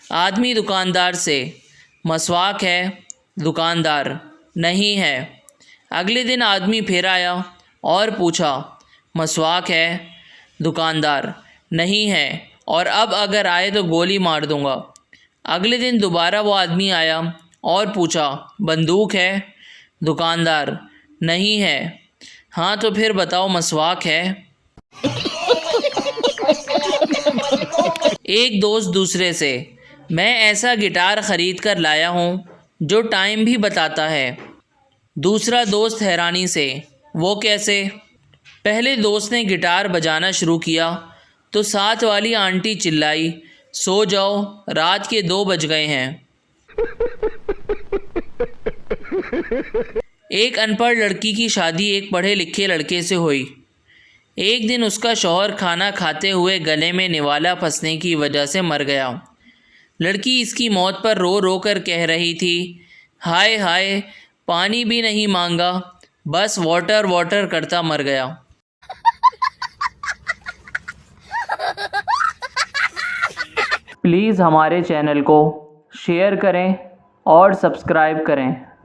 आदमी दुकानदार से, मसवाक है? दुकानदार, नहीं है। अगले दिन आदमी फिर आया और पूछा, मसवाक है? दुकानदार, नहीं है, और अब अगर आए तो गोली मार दूंगा। अगले दिन दोबारा वो आदमी आया और पूछा, बंदूक है? दुकानदार, नहीं है। हाँ तो फिर बताओ, मसवाक है? एक दोस्त दूसरे से, मैं ऐसा गिटार ख़रीद कर लाया हूँ जो टाइम भी बताता है। दूसरा दोस्त हैरानी से, वो कैसे? पहले दोस्त ने गिटार बजाना शुरू किया तो साथ वाली आंटी चिल्लाई, सो जाओ, रात के 2 बज गए हैं। एक अनपढ़ लड़की की शादी एक पढ़े लिखे लड़के से हुई। एक दिन उसका शौहर खाना खाते हुए गले में निवाला फंसने की वजह से मर गया। लड़की इसकी मौत पर रो रो कर कह रही थी, हाय हाय, पानी भी नहीं मांगा, बस वाटर वाटर करता मर गया। प्लीज़ हमारे चैनल को शेयर करें और सब्सक्राइब करें।